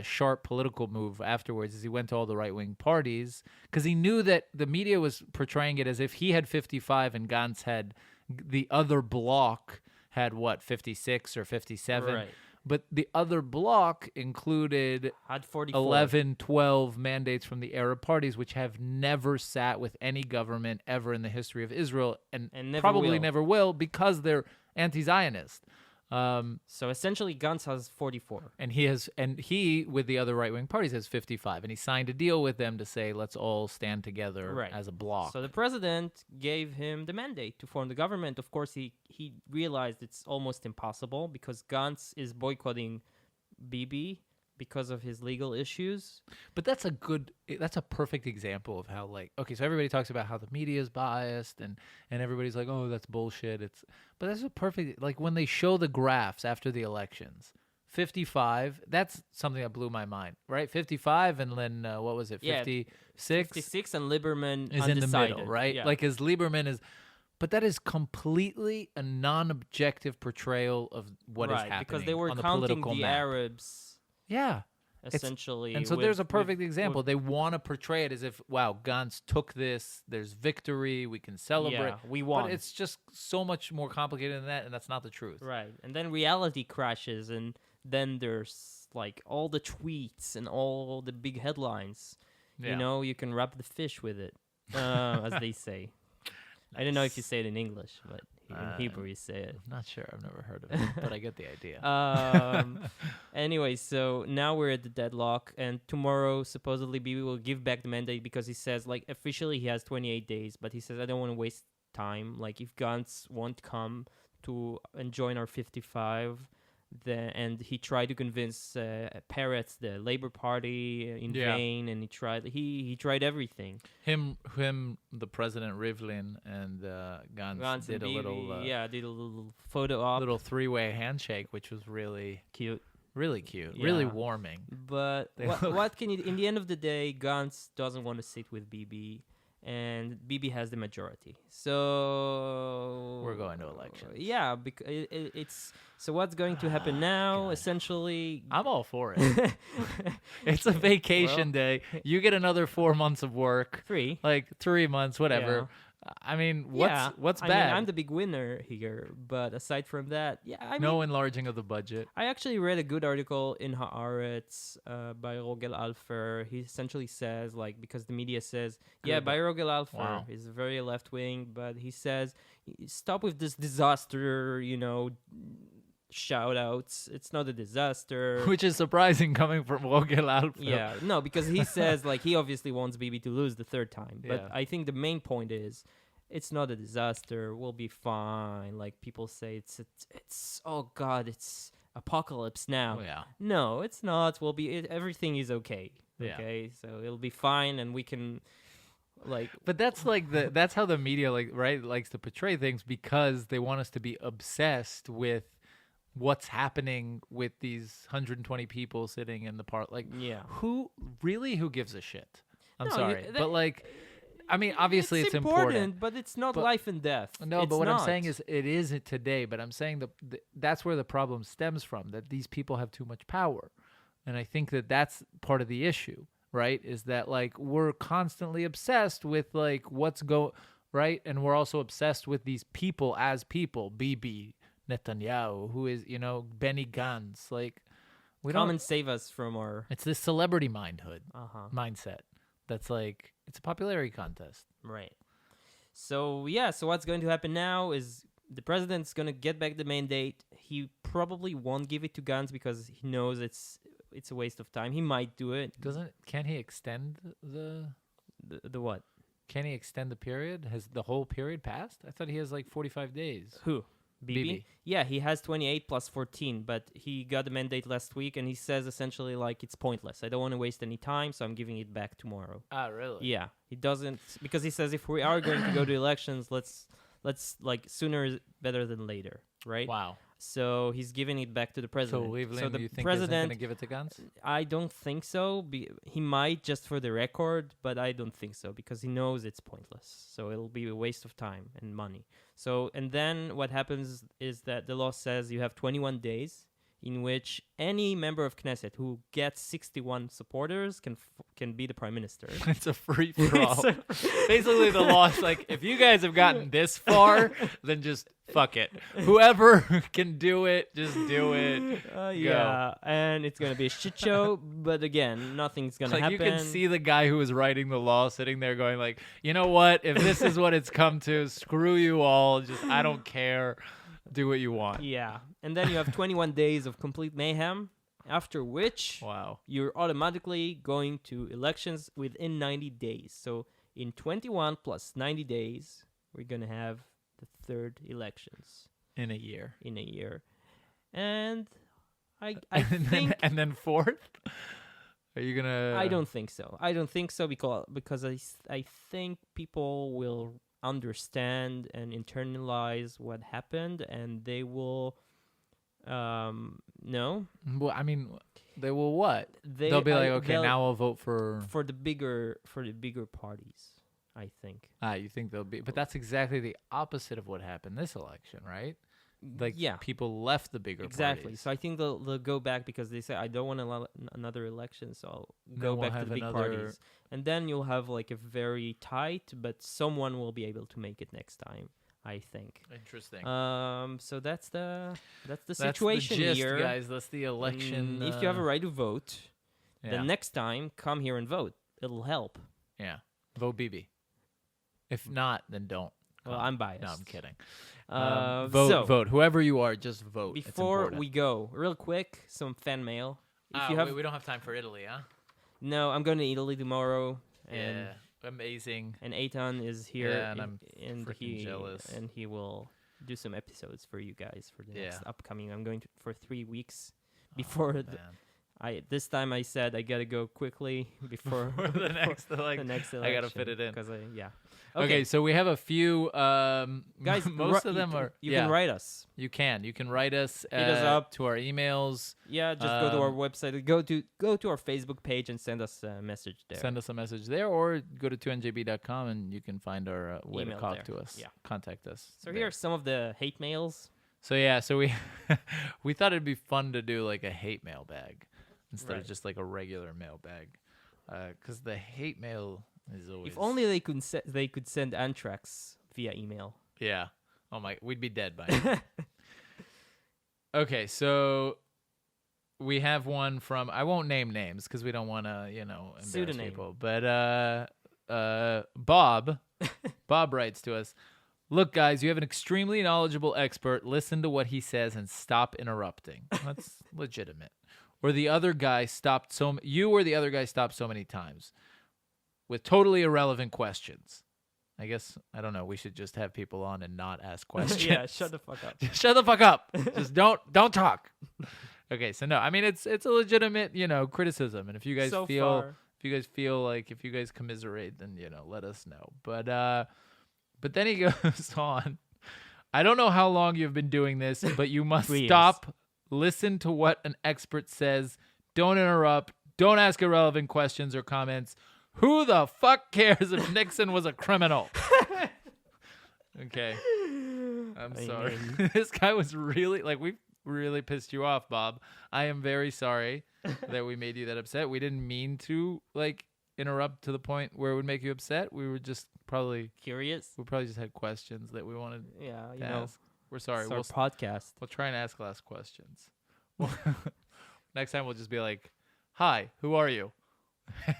sharp political move afterwards is he went to all the right-wing parties because he knew that the media was portraying it as if he had 55 and Gantz had the other bloc had 56 or 57. Right. But the other bloc included Had 44. 11, 12 mandates from the Arab parties, which have never sat with any government ever in the history of Israel and never probably will. never will because they're anti-Zionist. So essentially, Gantz has 44. And he with the other right-wing parties has 55, and he signed a deal with them to say let's all stand together as a bloc. So the president gave him the mandate to form the government. Of course, he realized it's almost impossible because Gantz is boycotting Bibi because of his legal issues. But that's a perfect example of how so everybody talks about how the media is biased and everybody's like, oh, that's bullshit. But that's a perfect, when they show the graphs after the elections, 55, that's something that blew my mind, right? 55 and then what was it? 56? 56 and Lieberman is undecided. in the middle, right? Yeah. As Lieberman is, but that is completely a non-objective portrayal of what is happening because they were on the counting political the map. Arabs. Yeah. Essentially. And so there's a perfect example. They want to portray it as if, wow, Gantz took this. There's victory. We can celebrate. Yeah, we won. But it's just so much more complicated than that, and that's not the truth. Right. And then reality crashes, and then there's all the tweets and all the big headlines. Yeah. You know, you can wrap the fish with it, as they say. I don't know if you say it in English, but in Hebrew you say it. I'm not sure. I've never heard of it, but I get the idea. Anyway, so now we're at the deadlock, and tomorrow supposedly Bibi will give back the mandate because he says, officially he has 28 days, but he says, I don't want to waste time. If Gantz won't come to and join our 55, and he tried to convince Peretz, the Labor Party, in vain, and he tried everything. Him, the President Rivlin, and Gantz did a little did a little photo op, little three-way handshake, which was really cute. Really cute, Yeah. really warming. But what can you? In the end of the day, Gantz doesn't want to sit with Bibi, and Bibi has the majority. So we're going to elections. Yeah, because it's so. What's going to happen now? God. Essentially, I'm all for it. It's a vacation day. You get another 4 months of work. 3. 3 months, whatever. Yeah. I mean, what's I bad? mean, I'm the big winner here, but aside from that, no enlarging of the budget. I actually read a good article in Haaretz by Rogel Alfer. He essentially says, because the media says, by Rogel Alfer is very left wing, but he says, stop with this disaster, shout outs. It's not a disaster. Which is surprising coming from Rogel Alfer. Yeah, no, because he says he obviously wants Bibi to lose the third time. But I think the main point is it's not a disaster. We'll be fine. People say it's oh God, it's apocalypse now. Oh, yeah. No, it's not. Everything is okay. Yeah. Okay, so it'll be fine, and we can. But that's that's how the media likes to portray things because they want us to be obsessed with what's happening with these 120 people sitting in the park. Who gives a shit? I'm sorry, but I mean, obviously it's important. but it's not But- life and death. No, It's but what I'm not. saying is it isn't today. But I'm saying that's where the problem stems from, that these people have too much power. And I think that that's part of the issue, right? Is that like we're constantly obsessed with like right? And we're also obsessed with these people as people. Bibi Netanyahu, who is, Benny Gantz. Like, we Come don't. and save us from our. It's this celebrity mindset. That's like, it's a popularity contest. Right. So so what's going to happen now is the president's going to get back the mandate. He probably won't give it to Gantz because he knows it's a waste of time. He might do it. Can he extend The what? Can he extend the period? Has the whole period passed? I thought he has like 45 days. Who? Bibi? Bibi. Yeah, he has 28 plus 14, but he got the mandate last week, and he says essentially like it's pointless. I don't want to waste any time, so I'm giving it back tomorrow. Ah, really? Yeah, he doesn't, because he says if we are going to go to elections, let's like sooner is better than later, right? Wow. So he's giving it back to the So president. Cleveland, the you think president, isn't going to give it to Gantz? I don't think so. He might, just for the record, but I don't think so because he knows it's pointless. So it'll be a waste of time and money. So, and then what happens is that the law says you have 21 days in which any member of Knesset who gets 61 supporters can be the prime minister. It's a free for all. Basically, the law is like, if you guys have gotten this far, then just fuck it. Whoever can do it, just do it. Yeah, and it's going to be a shit show, but again, nothing's going to happen. You can see the guy who was writing the law sitting there going like, you know what? If this is what it's come to, screw you all. Just, I don't care. Do what you want. Yeah, and then you have 21 days of complete mayhem, after which you're automatically going to elections within 90 days. So in 21 plus 90 days, we're going to have the third elections. In a year. And I and think... and then fourth? Are you going to... I don't think so because I think people will understand and internalize what happened, and they will no. Well, I mean, they will what? They'll be like, okay, now I'll vote for the bigger parties, I think. You think they'll be, but that's exactly the opposite of what happened this election, right? Like, yeah, people left the bigger parties. So I think they'll go back because they say, I don't want another election, so I'll go back to the big parties. And then you'll have like a very tight, but someone will be able to make it next time, I think. Interesting. So that's the situation the gist, here, guys. That's the election. If you have a right to vote, the next time come here and vote. It'll help. Yeah, vote Bibi. If not, then don't. Well, I'm biased. No, I'm kidding. Vote. Whoever you are, just vote. Before we go, real quick, some fan mail. We don't have time for Italy, huh? No, I'm going to Italy tomorrow. And amazing. And Eytan is here. Yeah, and I'm freaking jealous. And he will do some episodes for you guys for the next upcoming. I'm going for 3 weeks before this time I said I gotta go quickly before the next election. I gotta fit it in. Okay, so we have a few guys. Most of them are. You can write us. You can write us. Hit us up to our emails. Yeah, just go to our website. Go to our Facebook page and send us a message there. Send us a message there, or go to 2njb.com and you can find our way to talk to us. Yeah, contact us. So here are some of the hate mails. So we thought it'd be fun to do like a hate mail bag instead of just like a regular mail bag, because the hate mail is always. If only they could send anthrax via email. Yeah. Oh my, we'd be dead by now. Okay, so we have one from, I won't name names because we don't want to, embarrass Pseudonym. people. But Bob writes to us. Look, guys, you have an extremely knowledgeable expert. Listen to what he says and stop interrupting. That's legitimate. Or the other guy stopped so many times with totally irrelevant questions. I guess, I don't know, we should just have people on and not ask questions. Yeah, shut the fuck up. Shut the fuck up. Just don't talk. Okay, so no, I mean it's a legitimate, criticism, and if you guys feel like, if you guys commiserate, then let us know. But then he goes on. I don't know how long you've been doing this, but you must stop. Listen to what an expert says. Don't interrupt. Don't ask irrelevant questions or comments. Who the fuck cares if Nixon was a criminal? Okay. I'm sorry. This guy was really, like, we really pissed you off, Bob. I am very sorry that we made you that upset. We didn't mean to, like, interrupt to the point where it would make you upset. We were just probably Curious? We probably just had questions that we wanted to ask. We're sorry. It's our podcast. We'll try and ask less questions. Next time we'll just be like, "Hi, who are you?"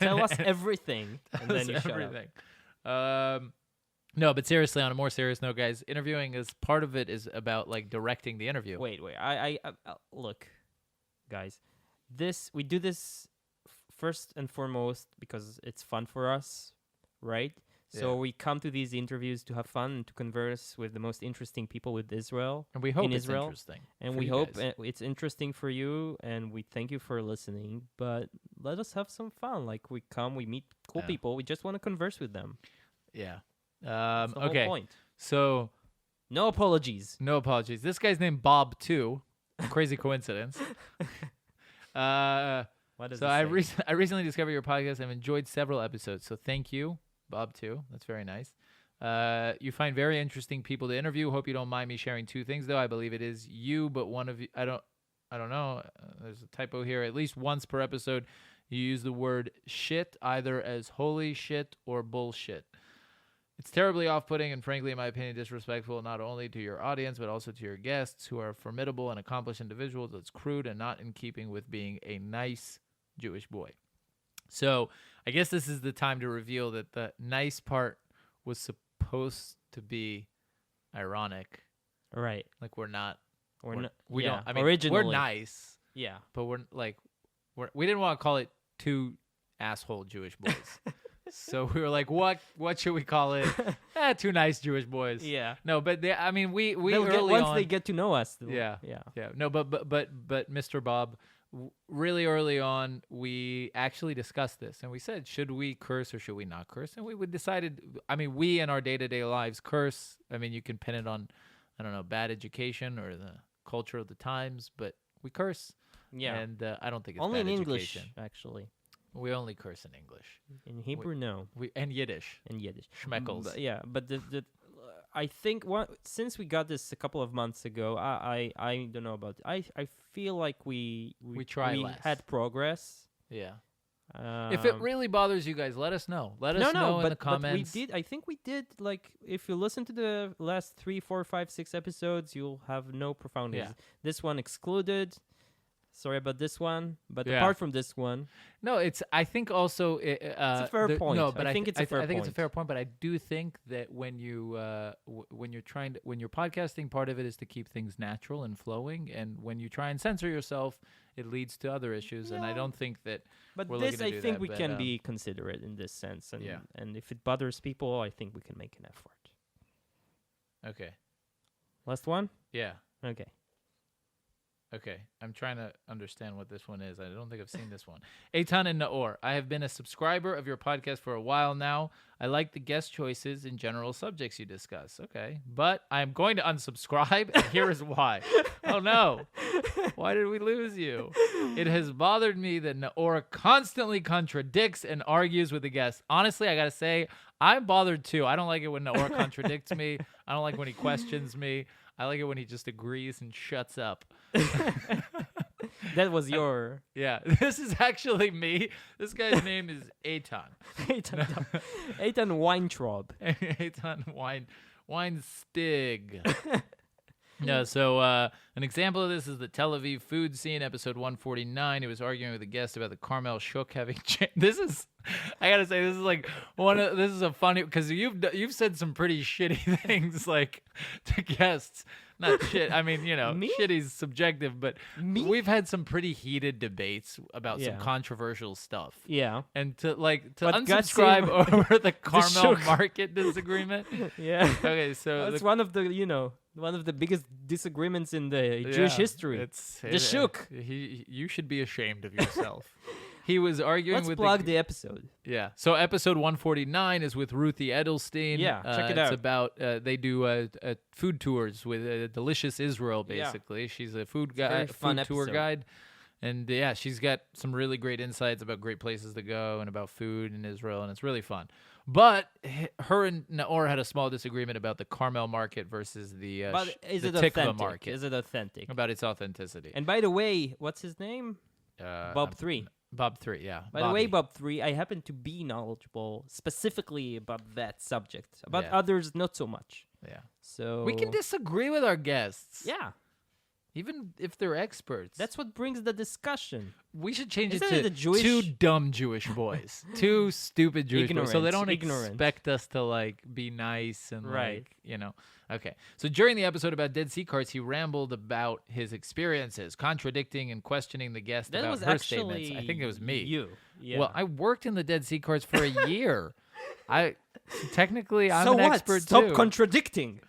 Tell us everything, and then you everything. Shut up. No, but seriously, on a more serious note, guys, interviewing is part of it is about like directing the interview. Wait. I look, guys. We do this first and foremost because it's fun for us, right? So we come to these interviews to have fun and to converse with the most interesting people with Israel. And we hope in it's Israel. Interesting. And we hope it's interesting for you. And we thank you for listening. But let us have some fun. Like we meet cool people. We just want to converse with them. Yeah. That's the okay. whole point. So. No apologies. No apologies. This guy's named Bob too. Crazy coincidence. What does so I recently discovered your podcast. I've enjoyed several episodes. So thank you. Bob too. That's very nice. You find very interesting people to interview. Hope you don't mind me sharing two things though. I believe it is you, but one of you, I don't know. There's a typo here. At least once per episode, you use the word shit either as holy shit or bullshit. It's terribly off-putting and frankly, in my opinion, disrespectful not only to your audience, but also to your guests who are formidable and accomplished individuals. It's crude and not in keeping with being a nice Jewish boy. So I guess this is the time to reveal that the nice part was supposed to be ironic. Right. Like we don't, I mean, originally. we're nice. Yeah. But we didn't want to call it two asshole Jewish boys. So we were like, what should we call it? Two nice Jewish boys. Yeah. No, but we once they get to know us. Yeah. No, but Mr. Bob, really early on, we actually discussed this, and we said, should we curse or should we not curse? And we decided, I mean, we in our day-to-day lives curse. I mean, you can pin it on, I don't know, bad education or the culture of the times, but we curse. Yeah. And I don't think it's only bad in English, education. actually. We only curse in English. In Hebrew, no. And Yiddish. Schmeckles. But the I think since we got this a couple of months ago, I don't know about. I feel like we had progress. Yeah. If it really bothers you guys, let us know. Let us know in the comments. But I think we did. Like, if you listen to the last 3, 4, 5, 6 episodes, you'll have no profound. Yeah. This one excluded. Sorry about this one, but apart from this one, no, I think also it's a fair point. No, but I think it's a fair point. I think it's a fair point, but I do think that when you when you're podcasting, part of it is to keep things natural and flowing, and when you try and censor yourself, it leads to other issues, and I don't think that. But we're this, I think we can be considerate in this sense, and if it bothers people, I think we can make an effort. Okay. Last one. Yeah. Okay, I'm trying to understand what this one is. I don't think I've seen this one. Eytan and Naor, I have been a subscriber of your podcast for a while now. I like the guest choices and general subjects you discuss. Okay, but I'm going to unsubscribe, and here is why. Oh, no. Why did we lose you? It has bothered me that Naor constantly contradicts and argues with the guests. Honestly, I got to say, I'm bothered too. I don't like it when Naor contradicts me. I don't like when he questions me. I like it when he just agrees and shuts up. That was your... Yeah, this is actually me. This guy's name is Eytan. Eytan Weintraub. Eytan Weinstig. No, so an example of this is the Tel Aviv food scene, episode 149. He was arguing with a guest about the Carmel Shuk having this is, I gotta say, this is like this is a funny, because you've said some pretty shitty things like to guests. Not shit. I mean, shitty's subjective, but we've had some pretty heated debates about some controversial stuff. Yeah. And to unsubscribe over the Carmel market disagreement. Yeah. Okay, so it's one of the biggest disagreements in the Jewish history. It's the Shuk. You should be ashamed of yourself. He was arguing Let's with plug the episode. Yeah. So episode 149 is with Ruthie Edelstein. Yeah, check it out. It's about they do food tours with Delicious Israel, basically. Yeah. She's a food tour guide. And yeah, she's got some really great insights about great places to go and about food in Israel, and it's really fun. But her and Naor had a small disagreement about the Carmel market versus the But is the it Tikva authentic? market, Is it authentic? about its authenticity. And by the way, what's his name? Bob 3. Bob 3, yeah. By the way, Bob 3, I happen to be knowledgeable specifically about that subject. About Yeah. others, not so much. Yeah. So We can disagree with our guests. yeah, Even if they're experts. that's what brings the discussion. We should change Isn't it it to a Jewish- two dumb Jewish boys. Two stupid Jewish boys. So they don't Ignorant. expect us to like be nice and Right. like, you know. Okay. So during the episode about Dead Sea Carts, he rambled about his experiences, contradicting and questioning the guest That about was her actually statements. I think it was me. You. Yeah. Well, I worked in the Dead Sea Carts for a year. Technically I'm so an what? expert Stop too. contradicting.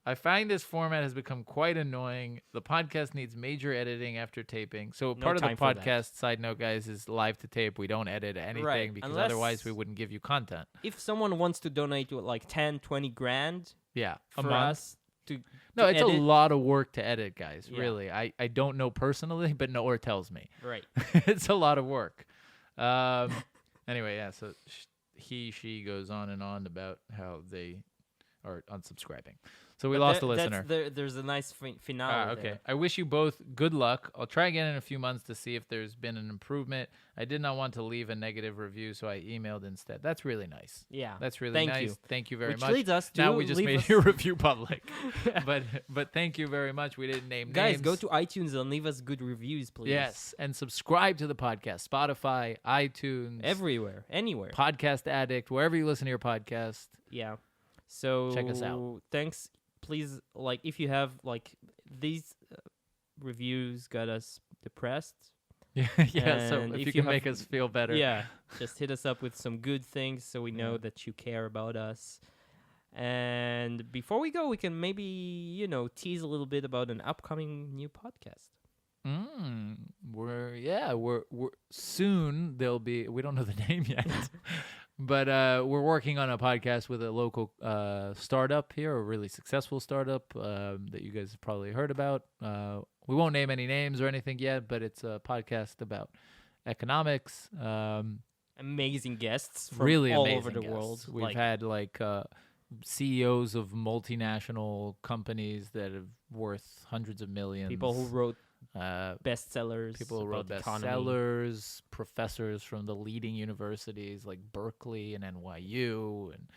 I find this format has become quite annoying. The podcast needs major editing after taping. So part of the time for that. podcast, side note, guys, is live to tape. We don't edit anything Right, because unless- otherwise we wouldn't give you content. If someone wants to donate to like 10, 20 grand Yeah, a for month. us to No, to it's edit, a lot of work to edit, guys. Yeah. Really, I don't know personally, but Naor tells me right. it's a lot of work. Anyway, yeah. So she goes on and on about how they are unsubscribing. So we But lost a that's listener. there's a nice finale. Okay. there. I wish you both good luck. I'll try again in a few months to see if there's been an improvement. I did not want to leave a negative review, so I emailed instead. That's really nice. Yeah. That's really Thank nice. you. Thank you very Which much. leads us to Now we just leave made us- your review public. But thank you very much. We didn't name Guys, names. go to iTunes and leave us good reviews, please. Yes, and subscribe to the podcast. Spotify, iTunes, Everywhere, anywhere. Podcast Addict, wherever you listen to your podcast. Yeah. So Check us out. Thanks. Please, like, if you have like these reviews got us depressed. Yeah, so And if if you you can make have- us feel better. Yeah. Just hit us up with some good things so we know Yeah. that you care about us. And before we go, we can maybe, tease a little bit about an upcoming new podcast. We're soon there'll be, we don't know the name yet. But we're working on a podcast with a local startup here, a really successful startup that you guys have probably heard about. We won't name any names or anything yet, but it's a podcast about economics. Amazing guests from Really all amazing over the guests. world. We've like, had like CEOs of multinational companies that are worth hundreds of millions. people who wrote uh, bestsellers. people who wrote about economy. bestsellers, professors from the leading universities like Berkeley and NYU, and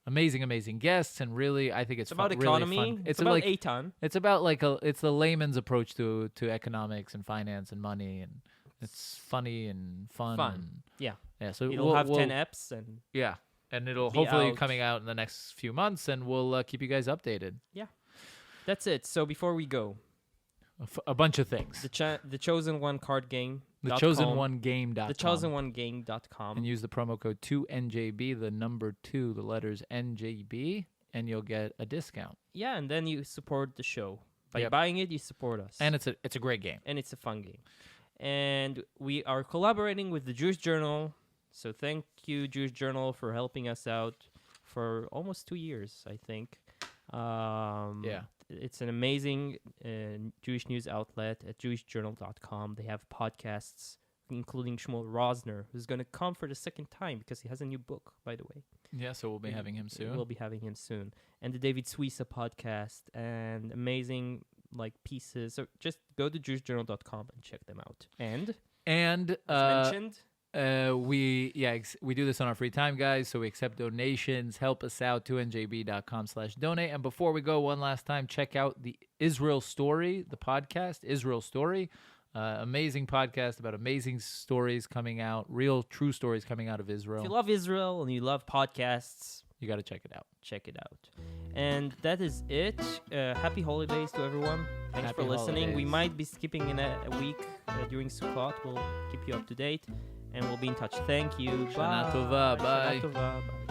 amazing guests. And really, I think it's It's about really economy. fun. It's about like Eytan. it's about like it's the layman's approach to economics and finance and money, and it's funny and fun. Fun. And, Yeah. yeah. So It'll we'll, have we'll, 10 eps and yeah, and it'll be hopefully out. coming out in the next few months, and we'll keep you guys updated. that's it. So before we go, A bunch of things. the Chosen One card game. The chosenonegame.com. thechosenonegame.com. And use the promo code 2NJB, the number 2, the letters NJB, and you'll get a discount. Yeah, and then you support the show. By Yep. buying it, you support us. And it's a great game. And it's a fun game. And we are collaborating with the Jewish Journal. So thank you, Jewish Journal, for helping us out for almost 2 years, I think. Yeah. It's an amazing Jewish news outlet at jewishjournal.com. They have podcasts, including Shmuel Rosner, who's going to come for the second time because he has a new book, by the way. Yeah, so we'll be having him soon. We'll be having him soon. And the David Suissa podcast and amazing pieces. So just go to jewishjournal.com and check them out. And And as mentioned, we do this on our free time, guys. So we accept donations. Help us out, 2njb.com/donate. And before we go, one last time, check out the Israel Story, the podcast, Israel Story. Amazing podcast about amazing stories coming out, real, true stories coming out of Israel. if you love Israel and you love podcasts, You got to check it out. check it out. And that is it. Happy holidays to everyone. Thanks Happy for listening. We holidays. might be skipping in a week during Sukkot. We'll keep you up to date. And we'll be in touch. Thank you. Shana Bye. Tova. Bye. Shana Tova. Bye.